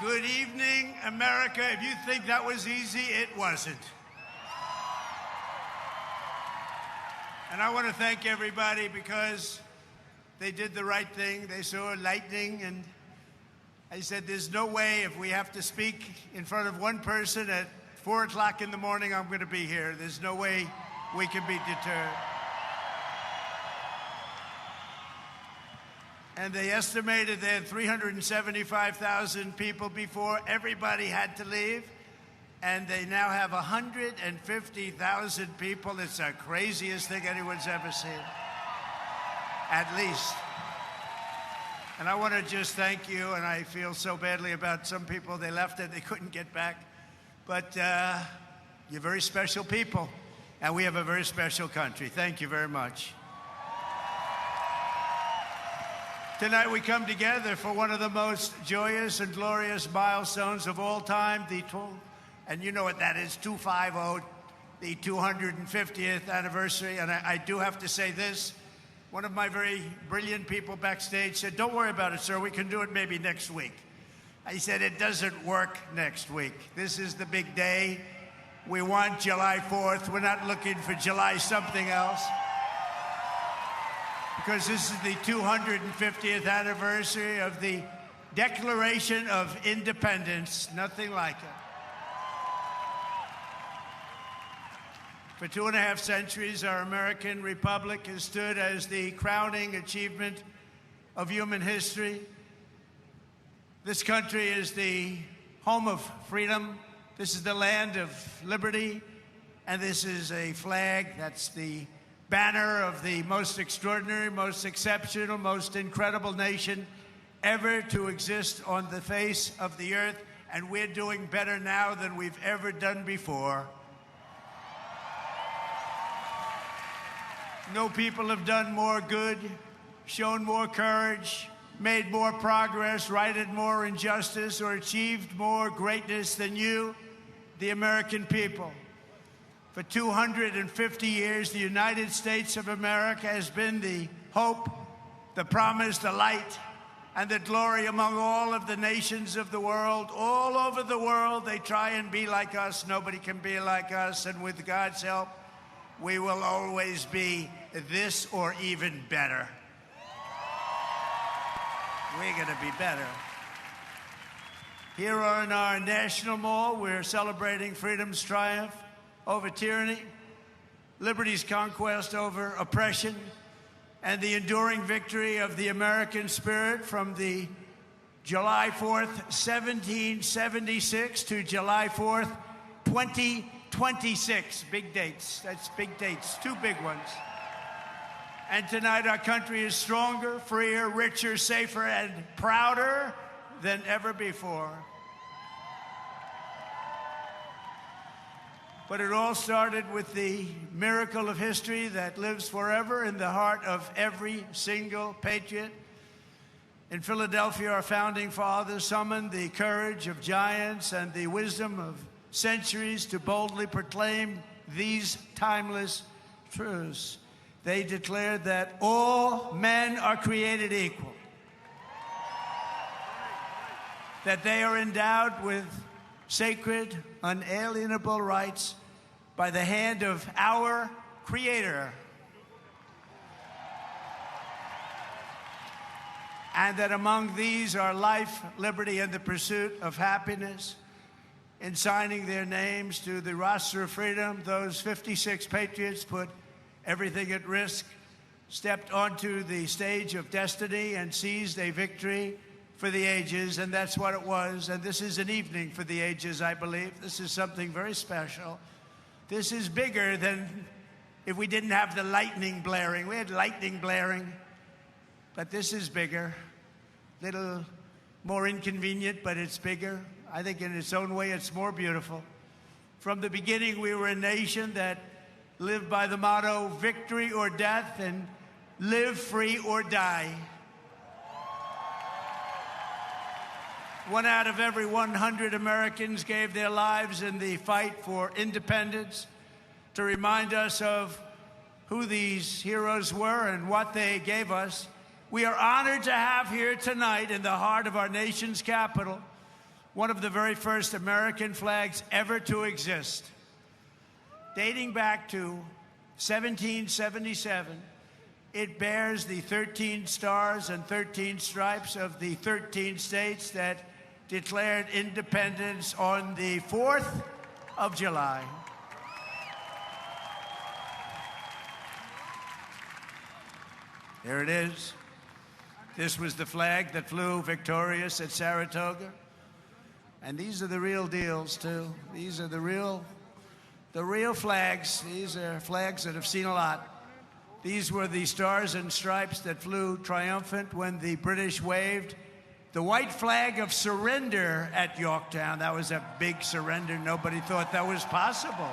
Good evening, America. If you think that was easy, it wasn't. And I want to thank everybody because they did the right thing. They saw lightning, and I said, there's no way if we have to speak in front of one person at 4 o'clock in the morning, I'm going to be here. There's no way we can be deterred. And they estimated they had 375,000 people before. Everybody had to leave. And they now have 150,000 people. It's the craziest thing anyone's ever seen. At least. And I want to just thank you. And I feel so badly about some people. They left it. They couldn't get back. But you're very special people. And we have a very special country. Thank you very much. Tonight we come together for one of the most joyous and glorious milestones of all time, and you know what that is, 250, the 250th anniversary. And I do have to say this. One of my very brilliant people backstage said, don't worry about it, sir. We can do it maybe next week. I said, it doesn't work next week. This is the big day. We want July 4th. We're not looking for July something else. Because this is the 250th anniversary of the Declaration of Independence. Nothing like it. For 2.5 centuries, our American republic has stood as the crowning achievement of human history. This country is the home of freedom. This is the land of liberty. And this is a flag that's the banner of the most extraordinary, most exceptional, most incredible nation ever to exist on the face of the earth. And we're doing better now than we've ever done before. No people have done more good, shown more courage, made more progress, righted more injustice, or achieved more greatness than you, the American people. For 250 years, the United States of America has been the hope, the promise, the light, and the glory among all of the nations of the world. All over the world, they try and be like us. Nobody can be like us. And with God's help, we will always be this or even better. We're going to be better. Here on our National Mall, we're celebrating freedom's triumph over tyranny, liberty's conquest over oppression, and the enduring victory of the American spirit from the July 4th, 1776 to July 4th, 2026. Big dates. That's big dates. Two big ones. And tonight our country is stronger, freer, richer, safer, and prouder than ever before. But it all started with the miracle of history that lives forever in the heart of every single patriot. In Philadelphia, our founding fathers summoned the courage of giants and the wisdom of centuries to boldly proclaim these timeless truths. They declared that all men are created equal, that they are endowed with sacred, unalienable rights by the hand of our Creator. And that among these are life, liberty, and the pursuit of happiness. In signing their names to the roster of freedom, those 56 patriots put everything at risk, stepped onto the stage of destiny, and seized a victory for the ages, and that's what it was. And this is an evening for the ages, I believe. This is something very special. This is bigger than if we didn't have the lightning blaring. We had lightning blaring, but this is bigger. Little more inconvenient, but it's bigger. I think in its own way, it's more beautiful. From the beginning, we were a nation that lived by the motto, victory or death, and live free or die. 1 out of every 100 Americans gave their lives in the fight for independence to remind us of who these heroes were and what they gave us. We are honored to have here tonight in the heart of our nation's capital one of the very first American flags ever to exist. Dating back to 1777, it bears the 13 stars and 13 stripes of the 13 states that declared independence on the 4th of July. There it is. This was the flag that flew victorious at Saratoga. And these are the real deals, too. These are the real flags. These are flags that have seen a lot. These were the stars and stripes that flew triumphant when the British waved the white flag of surrender at Yorktown. That was a big surrender. Nobody thought that was possible.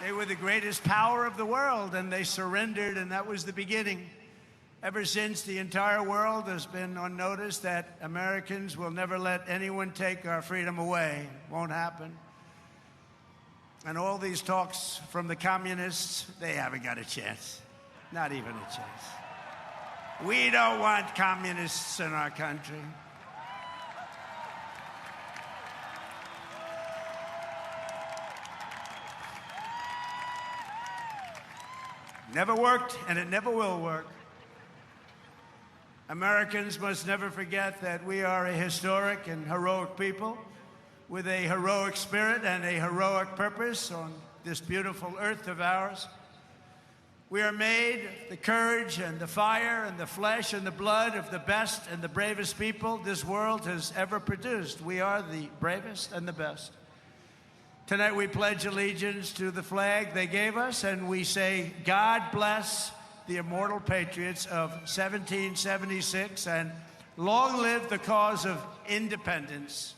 They were the greatest power of the world, and they surrendered, and that was the beginning. Ever since, the entire world has been on notice that Americans will never let anyone take our freedom away. Won't happen. And all these talks from the communists, they haven't got a chance. Not even a chance. We don't want communists in our country. Never worked, and it never will work. Americans must never forget that we are a historic and heroic people with a heroic spirit and a heroic purpose on this beautiful earth of ours. We are made the courage and the fire and the flesh and the blood of the best and the bravest people this world has ever produced. We are the bravest and the best. Tonight we pledge allegiance to the flag they gave us, and we say, God bless the immortal patriots of 1776, and long live the cause of independence.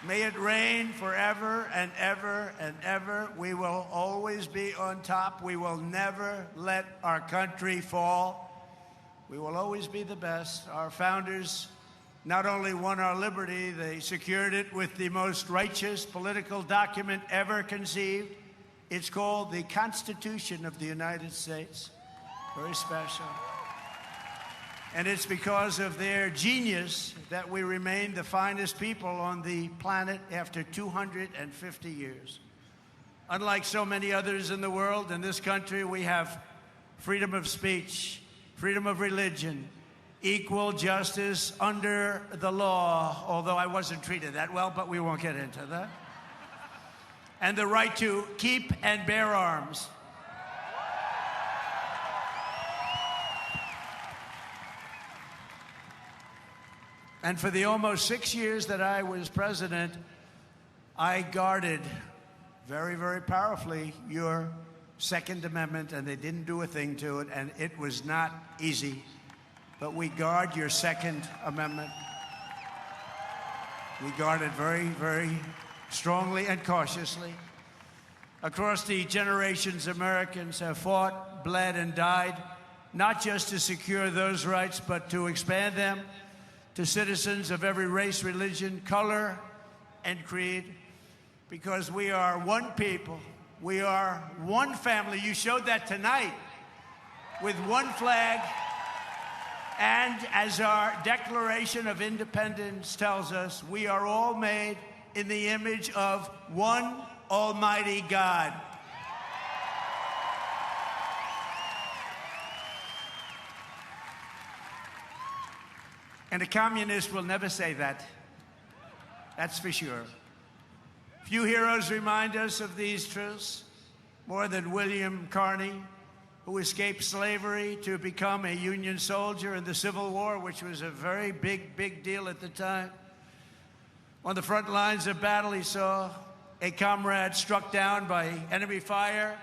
May it reign forever and ever and ever. We will always be on top. We will never let our country fall. We will always be the best. Our founders not only won our liberty, they secured it with the most righteous political document ever conceived. It's called the Constitution of the United States. Very special. And it's because of their genius that we remain the finest people on the planet after 250 years. Unlike so many others in the world, in this country, we have freedom of speech, freedom of religion, equal justice under the law, although I wasn't treated that well, but we won't get into that. And the right to keep and bear arms. And for the almost 6 years that I was president, I guarded very, very powerfully your Second Amendment, and they didn't do a thing to it, and it was not easy. But we guard your Second Amendment. We guard it very, very strongly and cautiously. Across the generations, Americans have fought, bled, and died, not just to secure those rights, but to expand them to citizens of every race, religion, color, and creed, because we are one people. We are one family. You showed that tonight with one flag. And as our Declaration of Independence tells us, we are all made in the image of one Almighty God. And a communist will never say that. That's for sure. Few heroes remind us of these truths more than William Carney, who escaped slavery to become a Union soldier in the Civil War, which was a very big deal at the time. On the front lines of battle, he saw a comrade struck down by enemy fire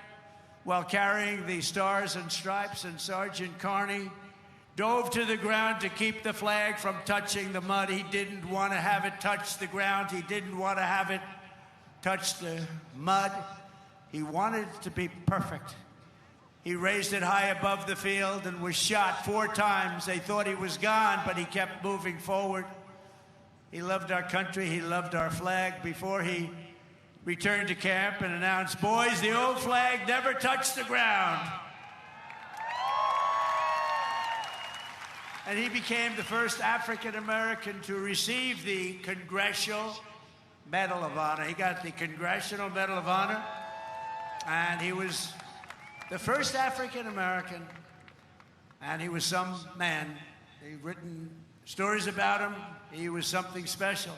while carrying the stars and stripes, and Sergeant Carney dove to the ground to keep the flag from touching the mud. He didn't want to have it touch the ground. He didn't want to have it touch the mud. He wanted it to be perfect. He raised it high above the field and was shot 4 times. They thought he was gone, but he kept moving forward. He loved our country. He loved our flag. Before he returned to camp and announced, "Boys, the old flag never touched the ground." And he became the first African-American to receive the Congressional Medal of Honor. He got the Congressional Medal of Honor, and he was the first African-American, and he was some man. They've written stories about him. He was something special.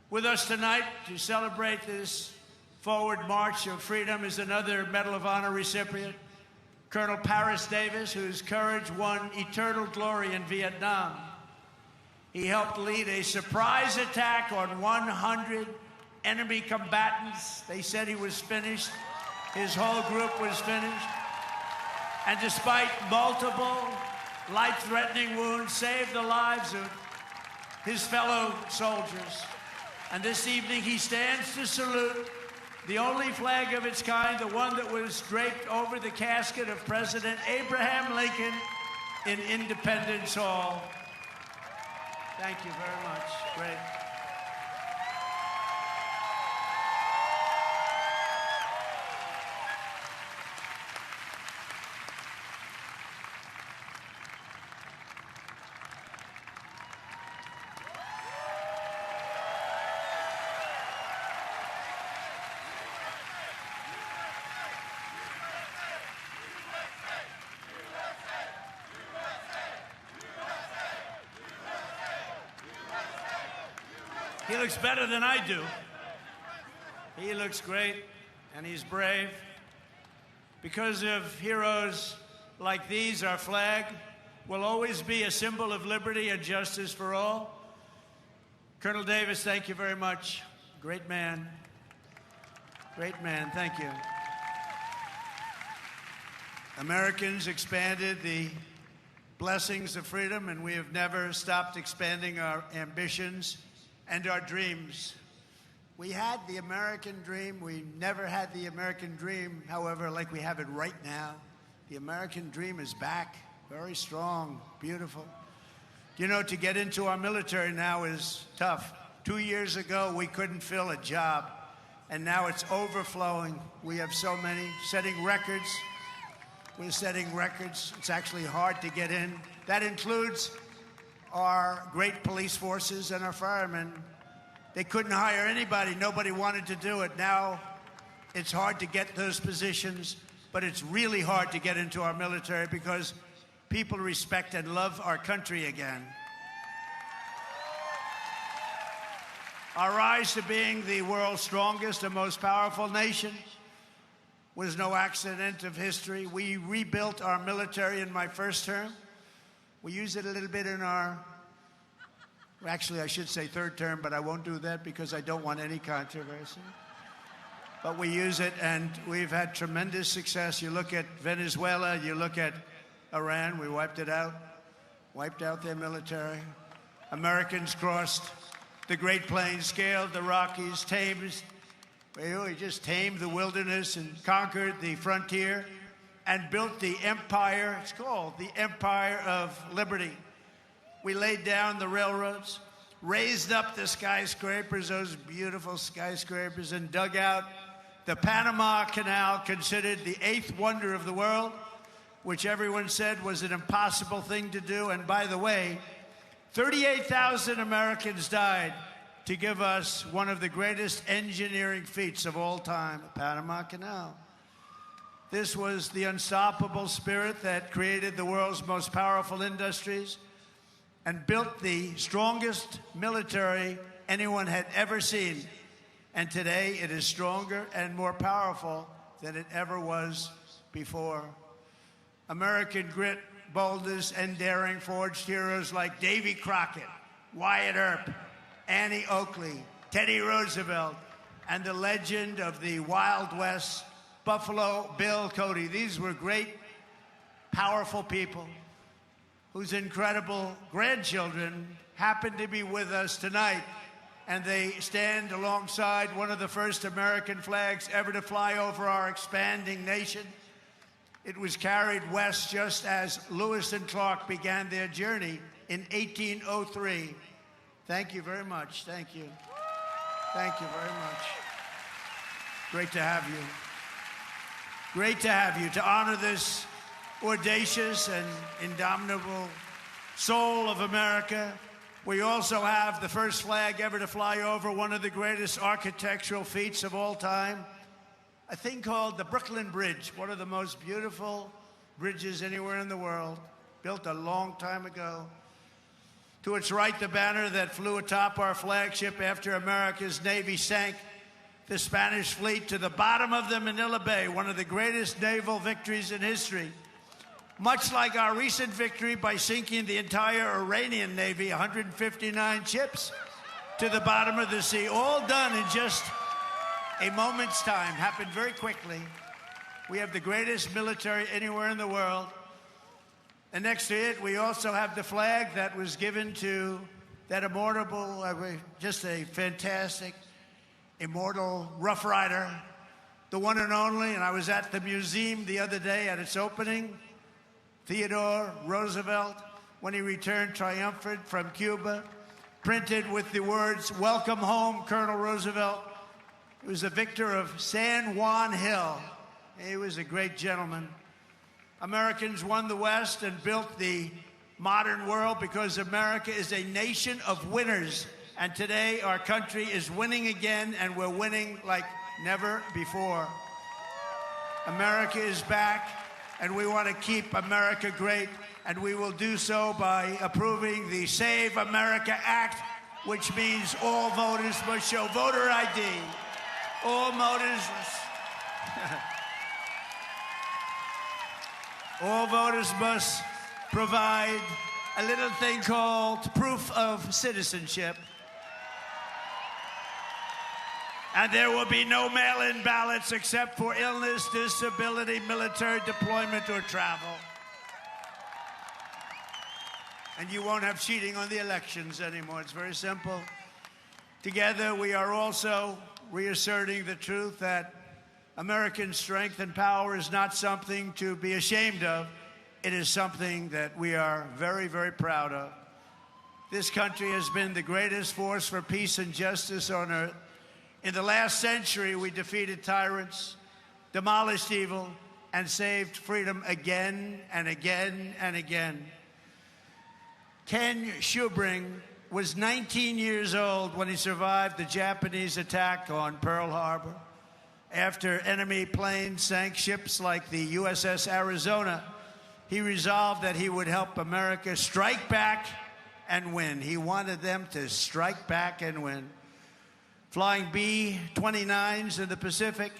With us tonight to celebrate this forward march of freedom is another Medal of Honor recipient, Colonel Paris Davis, whose courage won eternal glory in Vietnam. He helped lead a surprise attack on 100 enemy combatants. They said he was finished. His whole group was finished. And despite multiple life-threatening wounds, saved the lives of his fellow soldiers. And this evening he stands to salute the only flag of its kind, the one that was draped over the casket of President Abraham Lincoln in Independence Hall. Thank you very much. Great. He looks better than I do. He looks great, and he's brave. Because of heroes like these, our flag will always be a symbol of liberty and justice for all. Colonel Davis, thank you very much. Great man. Great man, thank you. Americans expanded the blessings of freedom, and we have never stopped expanding our ambitions and our dreams. We had the American dream. We never had the American dream, however, like we have it right now. The American dream is back, very strong, beautiful. You know, to get into our military now is tough. 2 years ago, we couldn't fill a job, and now it's overflowing. We have so many, setting records. We're setting records. It's actually hard to get in. That includes our great police forces and our firemen. They couldn't hire anybody. Nobody wanted to do it. Now it's hard to get those positions, but it's really hard to get into our military because people respect and love our country again. Our rise to being the world's strongest and most powerful nation was no accident of history. We rebuilt our military in my first term. We use it a little bit in our, actually I should say third term, but I won't do that because I don't want any controversy. But we use it, and we've had tremendous success. You look at Venezuela, you look at Iran, we wiped it out, wiped out their military. Americans crossed the Great Plains, scaled the Rockies, we just tamed the wilderness and conquered the frontier and built the empire. It's called the Empire of Liberty. We laid down the railroads, raised up the skyscrapers, those beautiful skyscrapers, and dug out the Panama Canal, considered the 8th wonder of the world, which everyone said was an impossible thing to do. And by the way, 38,000 Americans died to give us one of the greatest engineering feats of all time, the Panama Canal. This was the unstoppable spirit that created the world's most powerful industries and built the strongest military anyone had ever seen. And today it is stronger and more powerful than it ever was before. American grit, boldness, and daring forged heroes like Davy Crockett, Wyatt Earp, Annie Oakley, Teddy Roosevelt, and the legend of the Wild West, Buffalo Bill Cody. These were great, powerful people whose incredible grandchildren happen to be with us tonight. And they stand alongside one of the first American flags ever to fly over our expanding nation. It was carried west just as Lewis and Clark began their journey in 1803. Thank you very much. Thank you. Thank you very much. Great to have you. Great to have you, to honor this audacious and indomitable soul of America. We also have the first flag ever to fly over one of the greatest architectural feats of all time, a thing called the Brooklyn Bridge, one of the most beautiful bridges anywhere in the world, built a long time ago. To its right, the banner that flew atop our flagship after America's Navy sank the Spanish fleet to the bottom of the Manila Bay, one of the greatest naval victories in history. Much like our recent victory by sinking the entire Iranian Navy, 159 ships, to the bottom of the sea, all done in just a moment's time, happened very quickly. We have the greatest military anywhere in the world. And next to it, we also have the flag that was given to that immortal, just a fantastic, immortal Rough Rider, the one and only. And I was at the museum the other day at its opening. Theodore Roosevelt, when he returned triumphant from Cuba, printed with the words, "Welcome home, Colonel Roosevelt." He was a victor of San Juan Hill. He was a great gentleman. Americans won the West and built the modern world because America is a nation of winners. And today our country is winning again, and we're winning like never before. America is back, and we want to keep America great, and we will do so by approving the Save America Act, which means all voters must show voter ID. All voters must provide a little thing called proof of citizenship. And there will be no mail-in ballots except for illness, disability, military deployment, or travel. And you won't have cheating on the elections anymore. It's very simple. Together, we are also reasserting the truth that American strength and power is not something to be ashamed of. It is something that we are very, very proud of. This country has been the greatest force for peace and justice on earth. In the last century, we defeated tyrants, demolished evil, and saved freedom again and again and again. Ken Schubring was 19 years old when he survived the Japanese attack on Pearl Harbor. After enemy planes sank ships like the USS Arizona, he resolved that he would help America strike back and win. He wanted them to strike back and win. Flying B-29s in the Pacific,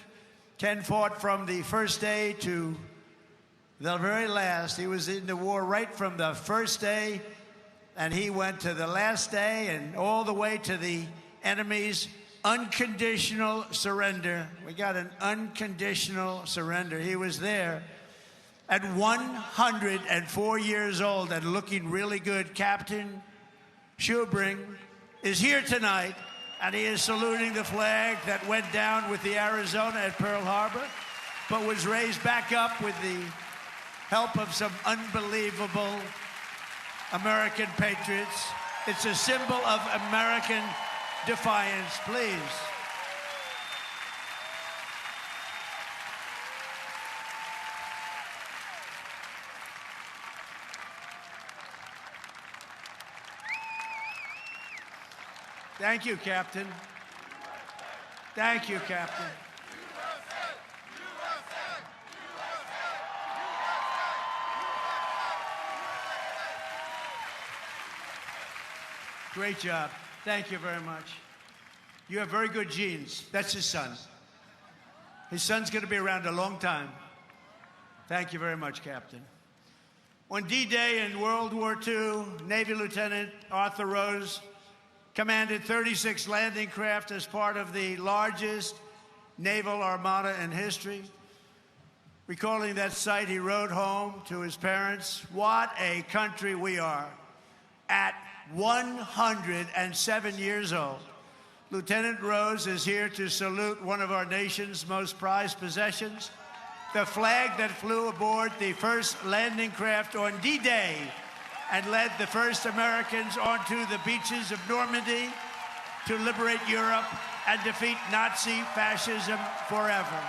Ken fought from the first day to the very last. He was in the war right from the first day, and he went to the last day and all the way to the enemy's unconditional surrender. We got an unconditional surrender. He was there at 104 years old and looking really good. Captain Schubring is here tonight, and he is saluting the flag that went down with the Arizona at Pearl Harbor, but was raised back up with the help of some unbelievable American patriots. It's a symbol of American defiance, please. Thank you, Captain. Thank you, Captain. Great job. Thank you very much. You have very good genes. That's his son. His son's going to be around a long time. Thank you very much, Captain. On D-Day in World War II, Navy Lieutenant Arthur Rose commanded 36 landing craft as part of the largest naval armada in history. Recalling that sight, he wrote home to his parents, "What a country we are." At 107 years old, Lieutenant Rose is here to salute one of our nation's most prized possessions, the flag that flew aboard the first landing craft on D-Day and led the first Americans onto the beaches of Normandy to liberate Europe and defeat Nazi fascism forever.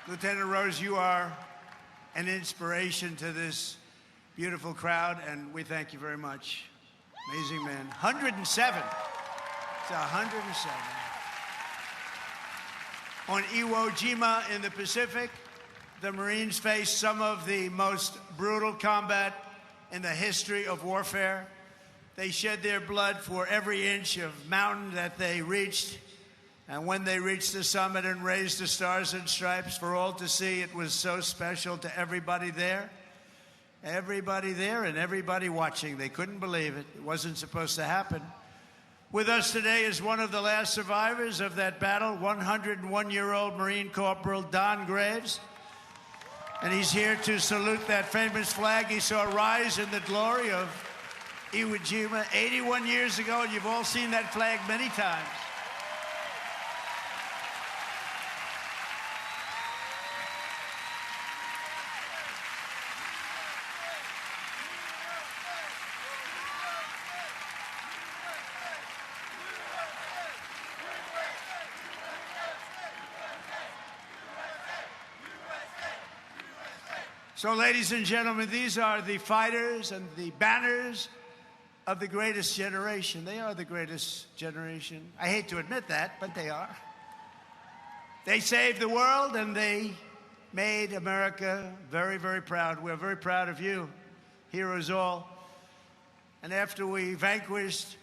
Lieutenant Rose, you are an inspiration to this beautiful crowd, and we thank you very much. Amazing man. 107. It's 107. On Iwo Jima in the Pacific, the Marines faced some of the most brutal combat in the history of warfare. They shed their blood for every inch of mountain that they reached. And when they reached the summit and raised the Stars and Stripes for all to see, it was so special to everybody there. Everybody there and everybody watching. They couldn't believe it. It wasn't supposed to happen. With us today is one of the last survivors of that battle, 101-year-old Marine Corporal Don Graves. And he's here to salute that famous flag he saw rise in the glory of Iwo Jima 81 years ago. And you've all seen that flag many times. So, ladies and gentlemen, these are the fighters and the banners of the greatest generation. They are the greatest generation. I hate to admit that, but they are. They saved the world, and they made America very, very proud. We're very proud of you, heroes all. And after we vanquished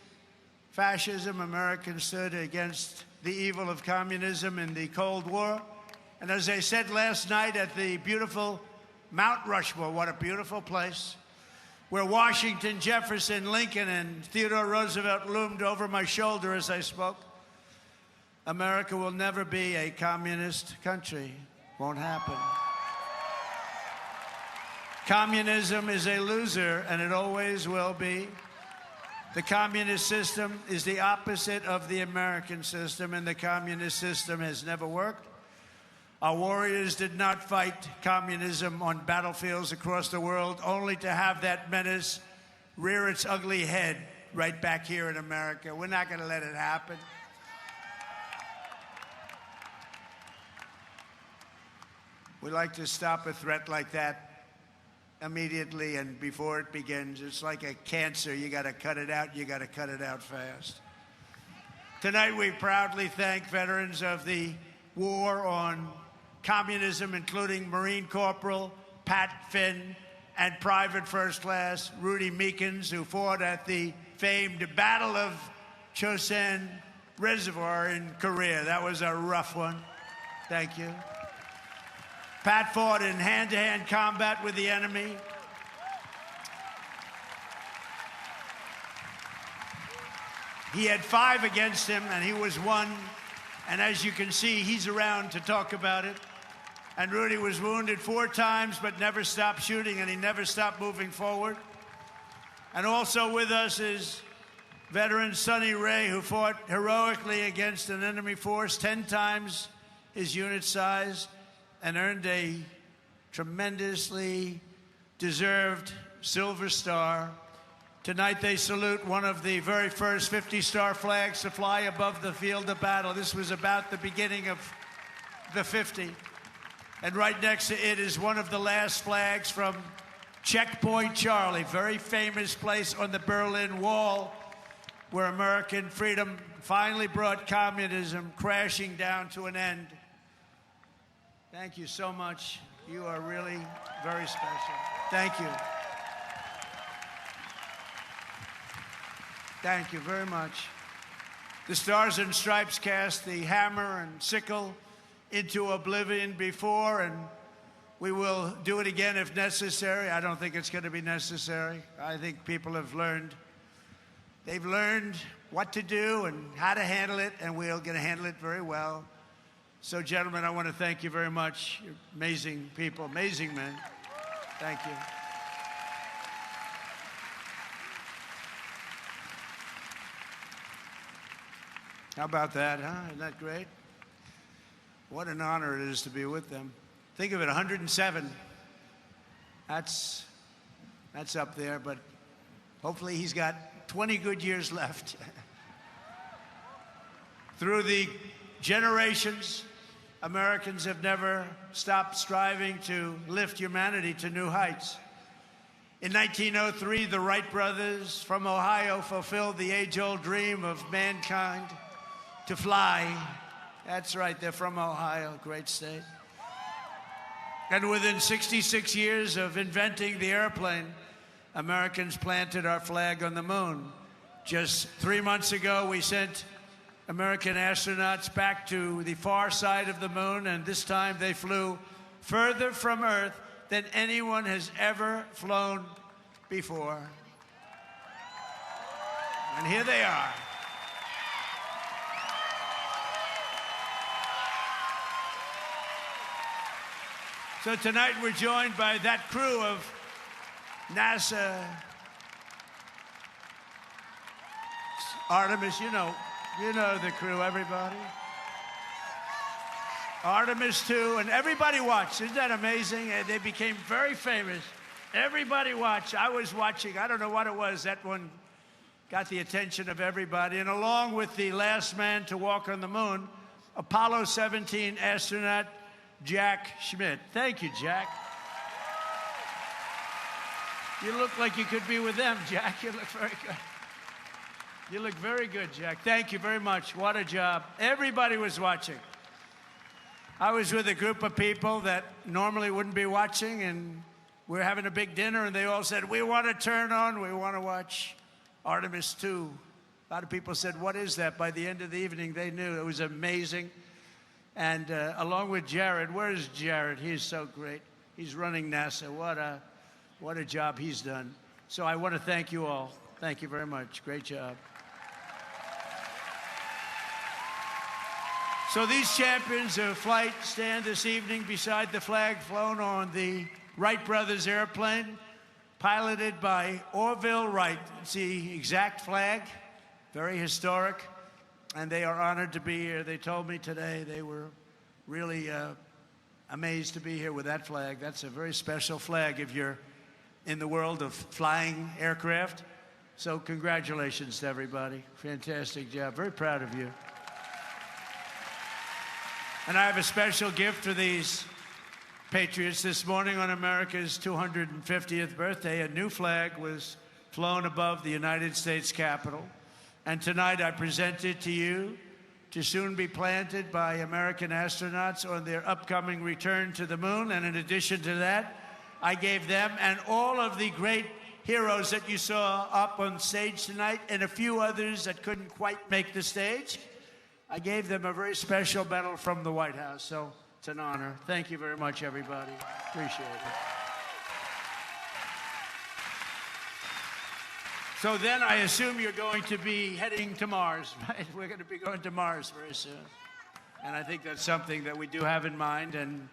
fascism, Americans stood against the evil of communism in the Cold War. And as I said last night at the beautiful Mount Rushmore, what a beautiful place, where Washington, Jefferson, Lincoln, and Theodore Roosevelt loomed over my shoulder as I spoke. America will never be a communist country. Won't happen. Communism is a loser, and it always will be. The communist system is the opposite of the American system, and the communist system has never worked. Our warriors did not fight communism on battlefields across the world, only to have that menace rear its ugly head right back here in America. We're not going to let it happen. We like to stop a threat like that immediately and before it begins. It's like a cancer. You got to cut it out. You got to cut it out fast. Tonight, we proudly thank veterans of the war on communism, including Marine Corporal Pat Finn and Private First Class Rudy Meekins, who fought at the famed Battle of Chosin Reservoir in Korea. That was a rough one. Thank you. Pat fought in hand-to-hand combat with the enemy. He had 5 against him, and he was 1. And as you can see, he's around to talk about it. And Rudy was wounded 4 times, but never stopped shooting, and he never stopped moving forward. And also with us is veteran Sonny Ray, who fought heroically against an enemy force 10 times his unit size and earned a tremendously deserved Silver Star. Tonight they salute one of the very first 50-star flags to fly above the field of battle. This was about the beginning of the 50. And right next to it is one of the last flags from Checkpoint Charlie, very famous place on the Berlin Wall, where American freedom finally brought communism crashing down to an end. Thank you so much. You are really very special. Thank you. Thank you very much. The Stars and Stripes cast the hammer and sickle into oblivion before, and we will do it again if necessary. I don't think it's going to be necessary. I think people have learned. They've learned what to do and how to handle it, and we're going to handle it very well. So, gentlemen, I want to thank you very much. You're amazing people, amazing men. Thank you. How about that, huh? Isn't that great? What an honor it is to be with them. Think of it, 107. That's up there, but hopefully he's got 20 good years left. Through the generations, Americans have never stopped striving to lift humanity to new heights. In 1903, the Wright brothers from Ohio fulfilled the age-old dream of mankind to fly. That's right, they're from Ohio, great state. And within 66 years of inventing the airplane, Americans planted our flag on the moon. Just 3 months ago, we sent American astronauts back to the far side of the moon, and this time they flew further from Earth than anyone has ever flown before. And here they are. So tonight we're joined by that crew of NASA, Artemis, you know the crew, everybody. Artemis II, and everybody watched. Isn't that amazing? And they became very famous. Everybody watched. I was watching. I don't know what it was. That one got the attention of everybody. And along with the last man to walk on the moon, Apollo 17 astronaut Jack Schmitt. Thank you, Jack. You look like you could be with them, Jack. You look very good. You look very good, Jack. Thank you very much. What a job. Everybody was watching. I was with a group of people that normally wouldn't be watching, and we're having a big dinner, and they all said, we want to turn on, we want to watch Artemis II. A lot of people said, what is that? By the end of the evening, they knew. It was amazing. And along with Jared, where is Jared? He's so great. He's running NASA. What a job he's done. So I want to thank you all. Thank you very much. Great job. So these champions of flight stand this evening beside the flag flown on the Wright brothers airplane, piloted by Orville Wright. It's the exact flag, very historic. And they are honored to be here. They told me today they were really amazed to be here with that flag. That's a very special flag if you're in the world of flying aircraft. So congratulations to everybody. Fantastic job. Very proud of you. And I have a special gift for these patriots. This morning on America's 250th birthday, a new flag was flown above the United States Capitol. And tonight I present it to you to soon be planted by American astronauts on their upcoming return to the moon. And in addition to that, I gave them and all of the great heroes that you saw up on stage tonight and a few others that couldn't quite make the stage, I gave them a very special medal from the White House. So it's an honor. Thank you very much, everybody. Appreciate it. So then I assume you're going to be heading to Mars, right? We're going to be going to Mars very soon. And I think that's something that we do have in mind. And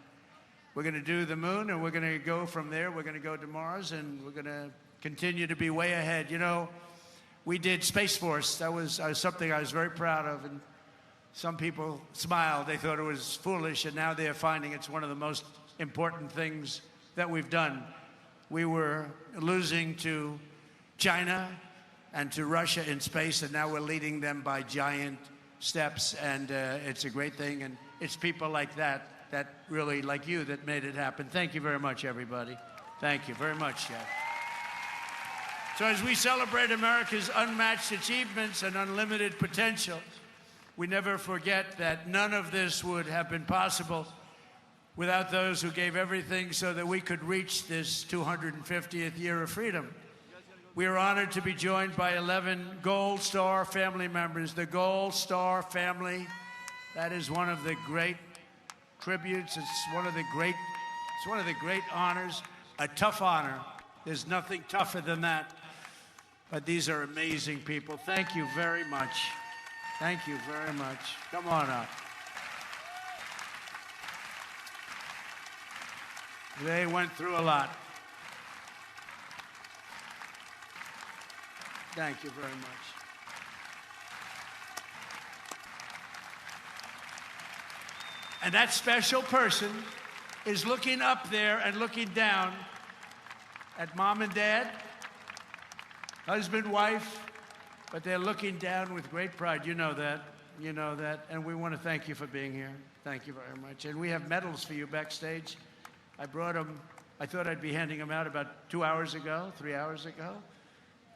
we're going to do the moon, and we're going to go from there. We're going to go to Mars, and we're going to continue to be way ahead. You know, we did Space Force. That was something I was very proud of. And some people smiled. They thought it was foolish, and now they're finding it's one of the most important things that we've done. We were losing to China and to Russia in space, and now we're leading them by giant steps, and it's a great thing, and it's people like that really, like you, that made it happen. Thank you very much, everybody. Thank you very much, Jeff. So as we celebrate America's unmatched achievements and unlimited potential, we never forget that none of this would have been possible without those who gave everything so that we could reach this 250th year of freedom. We are honored to be joined by 11 Gold Star family members. The Gold Star family, that is one of the great tributes. It's one of the great honors, a tough honor. There's nothing tougher than that. But these are amazing people. Thank you very much. Thank you very much. Come on up. They went through a lot. Thank you very much. And that special person is looking up there and looking down at mom and dad, husband, wife, but they're looking down with great pride. You know that. You know that. And we want to thank you for being here. Thank you very much. And we have medals for you backstage. I brought them. I thought I'd be handing them out about 2 hours ago, 3 hours ago.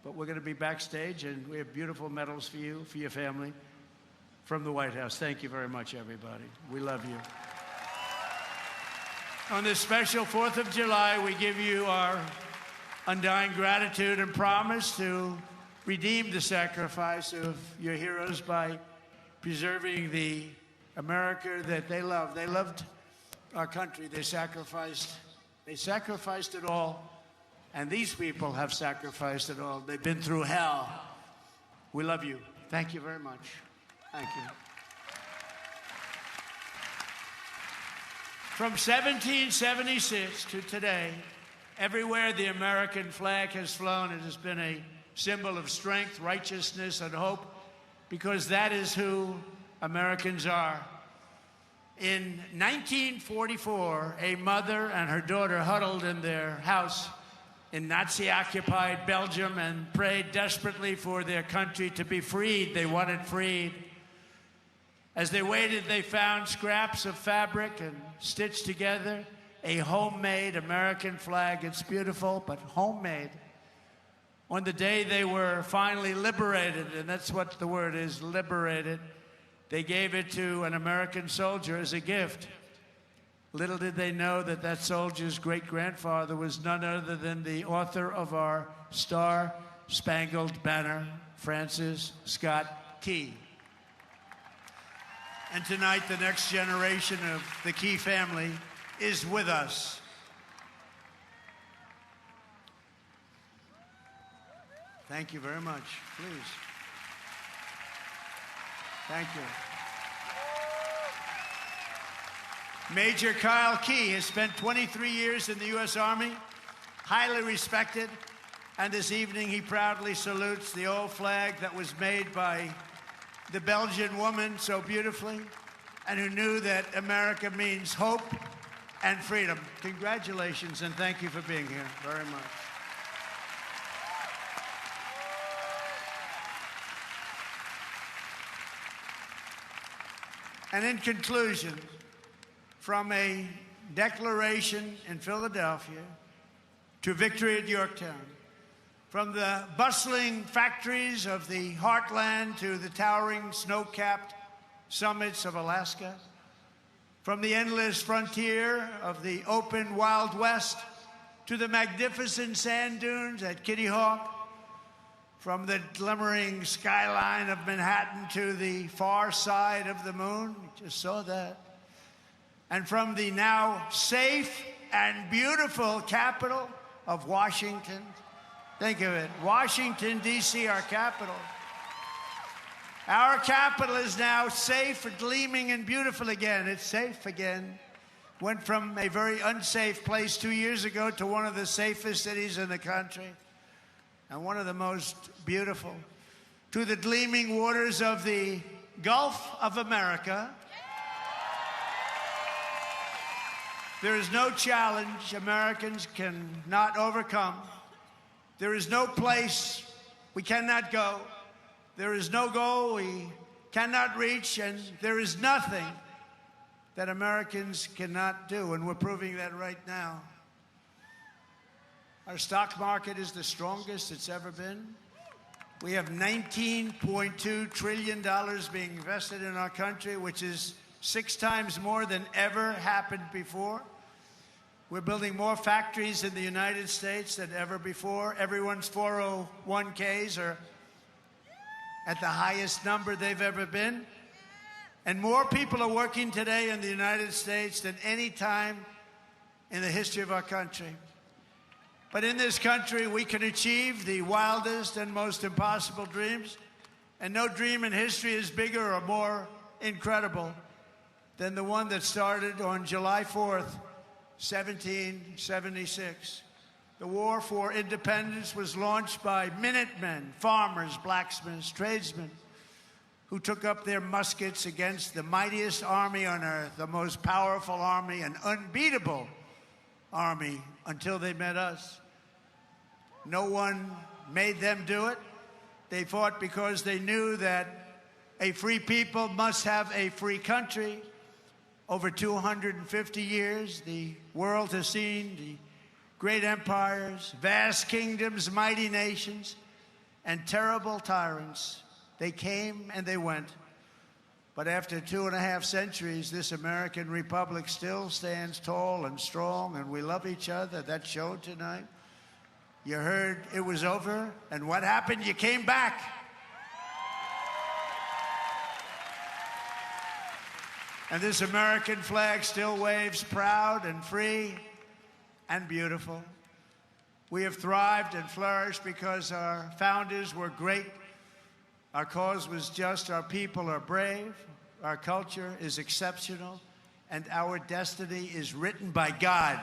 But we're going to be backstage, and we have beautiful medals for you, for your family, from the White House. Thank you very much, everybody. We love you. On this special 4th of July, we give you our undying gratitude and promise to redeem the sacrifice of your heroes by preserving the America that they loved. They loved our country. They sacrificed it all. And these people have sacrificed it all. They've been through hell. We love you. Thank you very much. Thank you. From 1776 to today, everywhere the American flag has flown, it has been a symbol of strength, righteousness, and hope, because that is who Americans are. In 1944, a mother and her daughter huddled in their house in Nazi-occupied Belgium and prayed desperately for their country to be freed. They wanted freed. As they waited, they found scraps of fabric and stitched together a homemade American flag. It's beautiful, but homemade. On the day they were finally liberated, and that's what the word is, liberated, they gave it to an American soldier as a gift. Little did they know that that soldier's great-grandfather was none other than the author of our Star-Spangled Banner, Francis Scott Key. And tonight, the next generation of the Key family is with us. Thank you very much. Please. Thank you. Major Kyle Key has spent 23 years in the U.S. Army, highly respected, and this evening he proudly salutes the old flag that was made by the Belgian woman so beautifully, and who knew that America means hope and freedom. Congratulations, and thank you for being here very much. And in conclusion, from a declaration in Philadelphia to victory at Yorktown, from the bustling factories of the heartland to the towering snow-capped summits of Alaska, from the endless frontier of the open Wild West to the magnificent sand dunes at Kitty Hawk, from the glimmering skyline of Manhattan to the far side of the moon, we just saw that, and from the now safe and beautiful capital of Washington. Think of it, Washington, D.C., our capital. Our capital is now safe, gleaming, and beautiful again. It's safe again. Went from a very unsafe place 2 years ago to one of the safest cities in the country, and one of the most beautiful. To the gleaming waters of the Gulf of America. There is no challenge Americans cannot overcome. There is no place we cannot go. There is no goal we cannot reach, and there is nothing that Americans cannot do, and we're proving that right now. Our stock market is the strongest it's ever been. We have $19.2 trillion being invested in our country, which is 6 times more than ever happened before. We're building more factories in the United States than ever before. Everyone's 401ks are at the highest number they've ever been. And more people are working today in the United States than any time in the history of our country. But in this country, we can achieve the wildest and most impossible dreams. And no dream in history is bigger or more incredible than the one that started on July 4th, 1776. The war for independence was launched by Minutemen, farmers, blacksmiths, tradesmen, who took up their muskets against the mightiest army on earth, the most powerful army, an unbeatable army, until they met us. No one made them do it. They fought because they knew that A free people must have a free country. Over 250 years, the world has seen the great empires, vast kingdoms, mighty nations, and terrible tyrants. They came and they went. But after 2.5 centuries, this American republic still stands tall and strong, and we love each other. That showed tonight. You heard it was over, and what happened? You came back. And this American flag still waves proud and free and beautiful. We have thrived and flourished because our founders were great. Our cause was just, our people are brave, our culture is exceptional, and our destiny is written by God.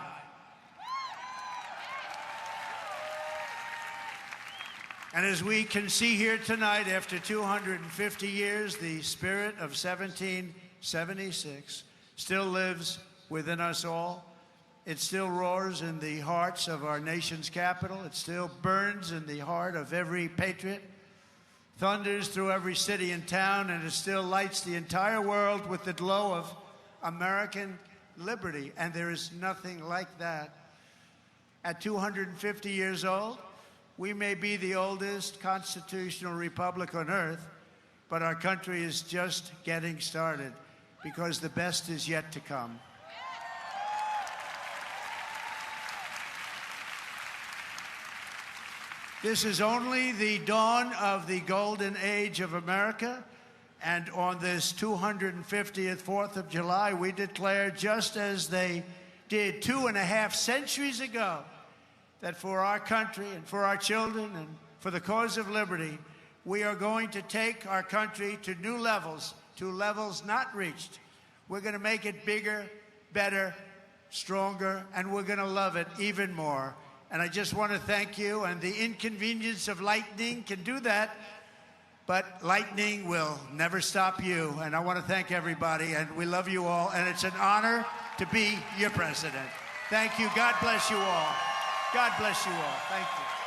And as we can see here tonight, after 250 years, the spirit of 1776 still lives within us all. It still roars in the hearts of our nation's capital. It still burns in the heart of every patriot, thunders through every city and town, and it still lights the entire world with the glow of American liberty. And there is nothing like that. At 250 years old, we may be the oldest constitutional republic on earth, but our country is just getting started because the best is yet to come. This is only the dawn of the golden age of America, and on this 250th 4th of July, we declare, just as they did 2.5 centuries ago, that for our country and for our children and for the cause of liberty, we are going to take our country to new levels, to levels not reached. We're going to make it bigger, better, stronger, and we're going to love it even more. And I just want to thank you, and the inconvenience of lightning can do that, but lightning will never stop you. And I want to thank everybody, and we love you all, and it's an honor to be your president. Thank you. God bless you all. God bless you all. Thank you.